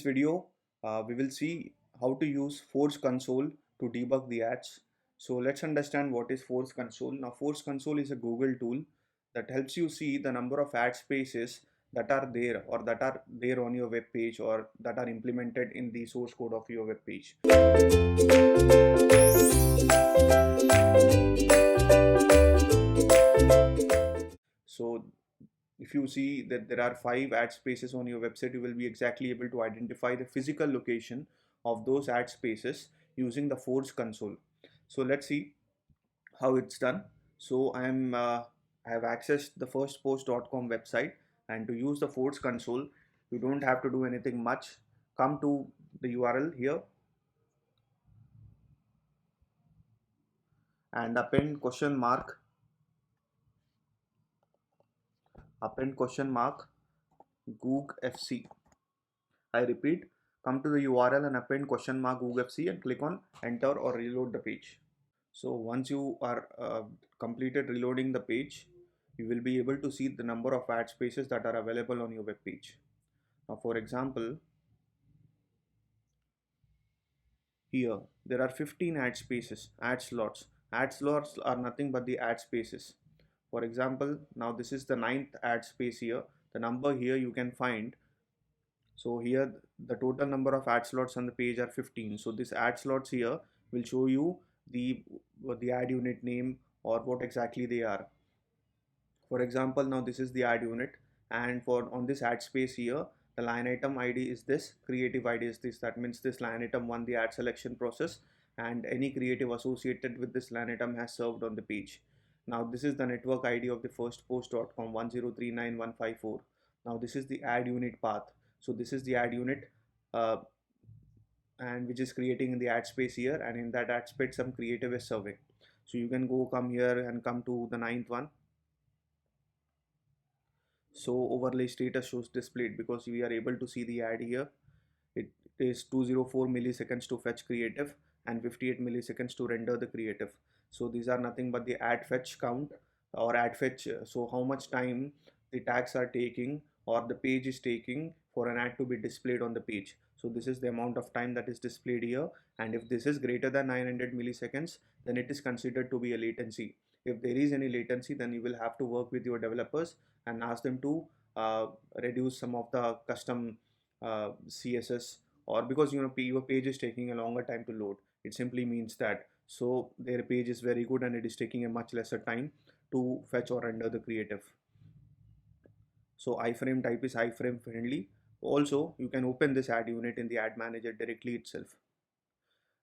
video, we will see how to use Force Console to debug the ads. So let's understand what is Force Console. Now, Force Console is a Google tool that helps you see the number of ad spaces that are there or that are there on your web page or that are implemented in the source code of your web page. So if you see that there are 5 ad spaces on your website, you will be exactly able to identify the physical location of those ad spaces using the Force Console. So let's see how it's done. So I have accessed the firstpost.com website, and to use the Force Console you don't have to do anything much. Come to the URL here and append question mark Goog FC. I repeat, come to the URL and append question mark Goog FC and click on enter or reload the page. So once you are completed reloading the page, you will be able to see the number of ad spaces that are available on your web page. Now, for example, here there are 15 ad spaces, ad slots. Ad slots are nothing but the ad spaces. For example, now this is the 9th ad space here. The number here you can find. So here the total number of ad slots on the page are 15. So this ad slots here will show you the ad unit name or what exactly they are. For example, now this is the ad unit, and for on this ad space here, the line item ID is this, creative ID is this. That means this line item won the ad selection process, and any creative associated with this line item has served on the page. Now this is the network ID of the firstpost.com 1039154. Now this is the ad unit path. So this is the ad unit uh, and which is creating in the ad space here, and in that ad space some creative is serving. So you can come here and come to the 9th one. So overlay status shows displayed because we are able to see the ad here. It is 204 milliseconds to fetch creative and 58 milliseconds to render the creative. So these are nothing but the ad fetch count or ad fetch. So how much time the tags are taking or the page is taking for an ad to be displayed on the page. So this is the amount of time that is displayed here, and if this is greater than 900 milliseconds, then it is considered to be a latency. If there is any latency, then you will have to work with your developers and ask them to reduce some of the custom CSS, or because your page is taking a longer time to load. It simply means that so their page is very good and it is taking a much lesser time to fetch or render the creative. So iframe type is iframe friendly. Also, you can open this ad unit in the ad manager directly itself.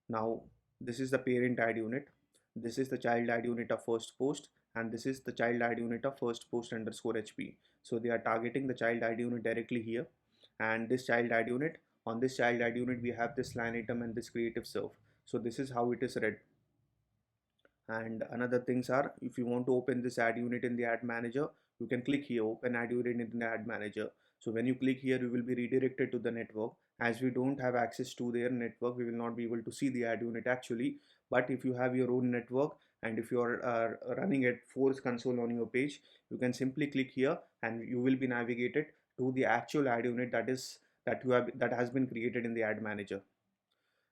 Now this is the parent ad unit, this is the child ad unit of first post, and this is the child ad unit of first post underscore HP. So they are targeting the child ad unit directly here, and this child ad unit, on this child ad unit we have this line item and this creative serve. So this is how it is read. And another things are, if you want to open this ad unit in the ad manager, you can click here open ad unit in the ad manager. So when you click here, you will be redirected to the network. As we don't have access to their network, we will not be able to see the ad unit actually. But if you have your own network and if you are running at Force Console on your page, you can simply click here and you will be navigated to the actual ad unit that has been created in the ad manager.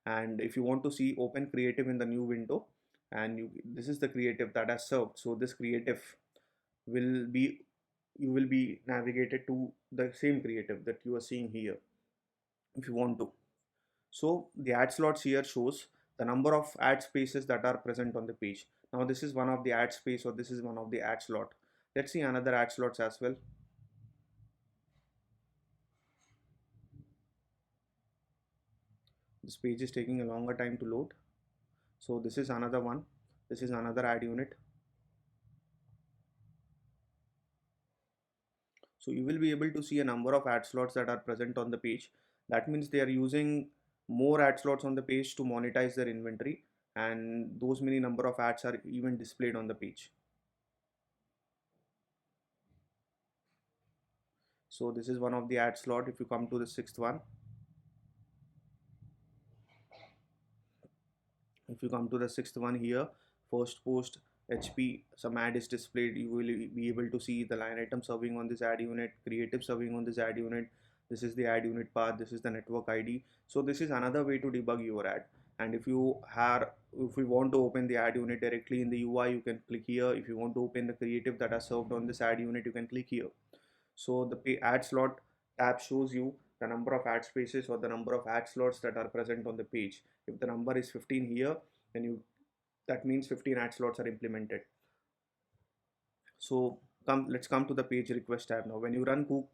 And if you want to see open creative in the new window, and this is the creative that has served. So this creative will be, you will be navigated to the same creative that you are seeing here if you want to. So the ad slots here shows the number of ad spaces that are present on the page. Now this is one of the ad space, or this is one of the ad slot. Let's see another ad slots as well. This page is taking a longer time to load. So this is another one, this is another ad unit. So you will be able to see a number of ad slots that are present on the page. That means they are using more ad slots on the page to monetize their inventory, and those many number of ads are even displayed on the page. So this is one of the ad slot. If you come to the 6th one, if you come to the 6th one here, first post HP, some ad is displayed. You will be able to see the line item serving on this ad unit, creative serving on this ad unit, this is the ad unit path, this is the network ID. So this is another way to debug your ad. And if you want to open the ad unit directly in the UI, you can click here. If you want to open the creative that are served on this ad unit, you can click here. So the ad slot tab shows you the number of ad spaces or the number of ad slots that are present on the page. If the number is 15 here, then that means 15 ad slots are implemented. So let's come to the page request tab now. When you run Google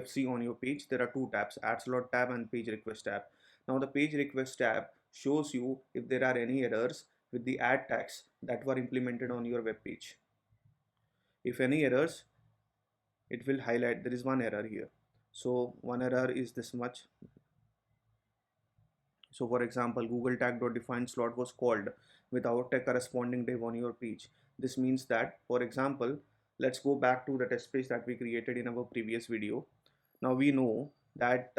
FC on your page, there are two tabs: ad slot tab and page request tab. Now the page request tab shows you if there are any errors with the ad tags that were implemented on your web page. If any errors, it will highlight there is one error here. So one error is this much. So for example, Google tag.define slot was called without a corresponding div on your page. This means that, for example, let's go back to the test page that we created in our previous video. Now we know that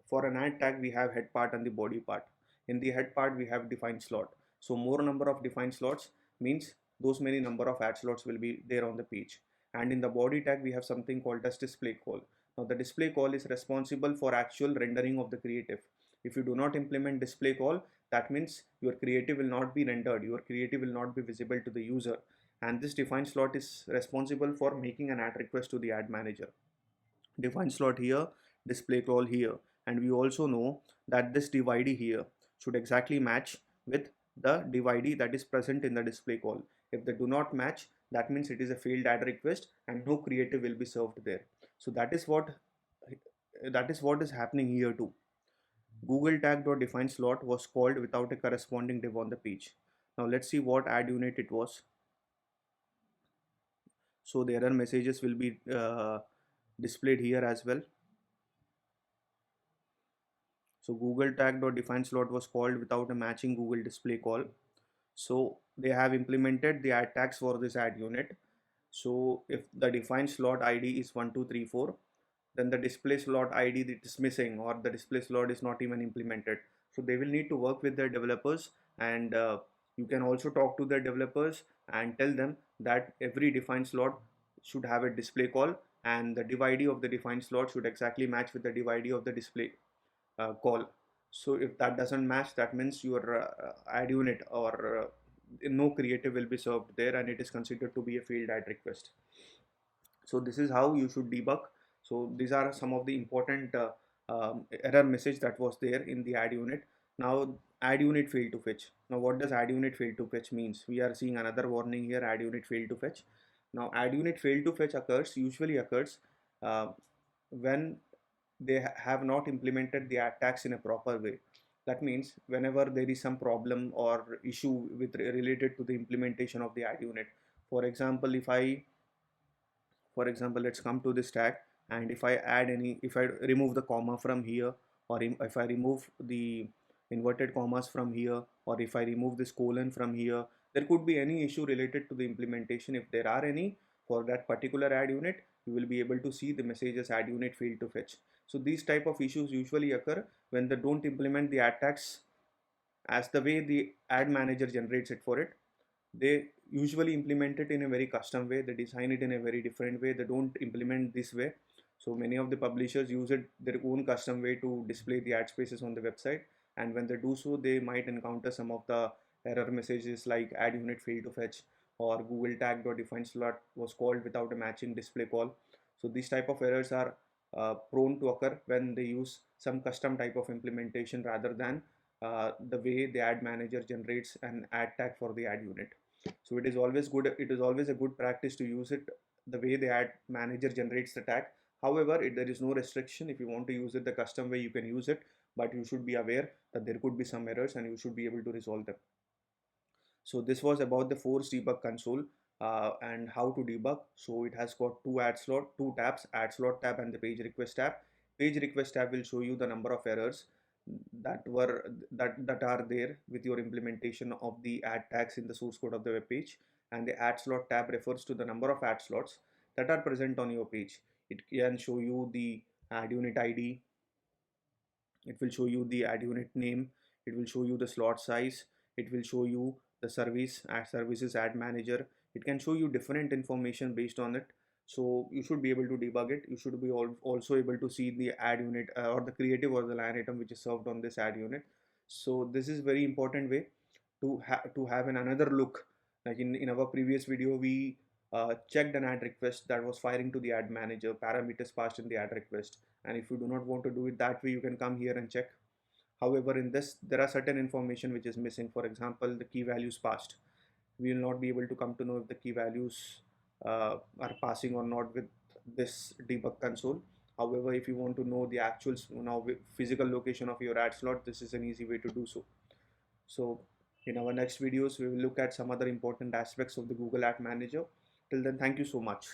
for an ad tag, we have head part and the body part. In the head part, we have defined slot. So more number of defined slots means those many number of ad slots will be there on the page. And in the body tag, we have something called as display call. Now the display call is responsible for actual rendering of the creative. If you do not implement display call, that means your creative will not be rendered, your creative will not be visible to the user. And this defined slot is responsible for making an ad request to the ad manager. Define slot here, display call here. And we also know that this div ID here should exactly match with the div ID that is present in the display call. If they do not match, that means it is a failed ad request and no creative will be served there. So that is what is happening here too. Google tag.define slot was called without a corresponding div on the page. Now let's see what ad unit it was. So the error messages will be displayed here as well. So Google tag.define slot was called without a matching Google display call. So they have implemented the ad tags for this ad unit. So if the defined slot ID is 1234, then the display slot ID that is missing or the display slot is not even implemented. So they will need to work with their developers, and you can also talk to the developers and tell them that every defined slot should have a display call, and the div ID of the defined slot should exactly match with the div ID of the display call. So if that doesn't match, that means your ad unit or no creative will be served there, and it is considered to be a failed ad request. So this is how you should debug. So these are some of the important error message that was there in the ad unit. Now ad unit failed to fetch. Now what does ad unit failed to fetch means? We are seeing another warning here: ad unit failed to fetch. Now ad unit failed to fetch usually occurs uh, when they have not implemented the ad tags in a proper way. That means whenever there is some problem or issue with related to the implementation of the ad unit. For example, let's come to this tag, and if I remove the comma from here, or if I remove the inverted commas from here, or if I remove this colon from here, there could be any issue related to the implementation. If there are any for that particular ad unit, you will be able to see the messages ad unit failed to fetch. So these type of issues usually occur when they don't implement the ad tags as the way the ad manager generates it for it. They usually implement it in a very custom way. They design it in a very different way. They don't implement this way. So many of the publishers use it their own custom way to display the ad spaces on the website, and when they do so, they might encounter some of the error messages like ad unit failed to fetch, or Google tag.define slot was called without a matching display call. So these type of errors are prone to occur when they use some custom type of implementation rather than the way the ad manager generates an ad tag for the ad unit. So it is always a good practice to use it the way the ad manager generates the tag. However, there is no restriction. If you want to use it the custom way, you can use it, but you should be aware that there could be some errors and you should be able to resolve them. So this was about the force debug console and how to debug. So it has got two tabs: ad slot tab and the page request tab. Page request tab will show you the number of errors that are there with your implementation of the ad tags in the source code of the web page. And the ad slot tab refers to the number of ad slots that are present on your page. It can show you the ad unit ID, it will show you the ad unit name, it will show you the slot size, it will show you the services ad manager. It can show you different information based on it. So you should be able to debug it. You should be also able to see the ad unit or the creative or the line item which is served on this ad unit. So this is very important way to have an another look. Like in our previous video, we checked an ad request that was firing to the ad manager, parameters passed in the ad request. And if you do not want to do it that way, you can come here and check. However, in this, there are certain information which is missing. For example, the key values passed. We will not be able to come to know if the key values are passing or not with this debug console. However, if you want to know the actual physical location of your ad slot, this is an easy way to do so. So in our next videos, we will look at some other important aspects of the Google Ad Manager. Till then, thank you so much.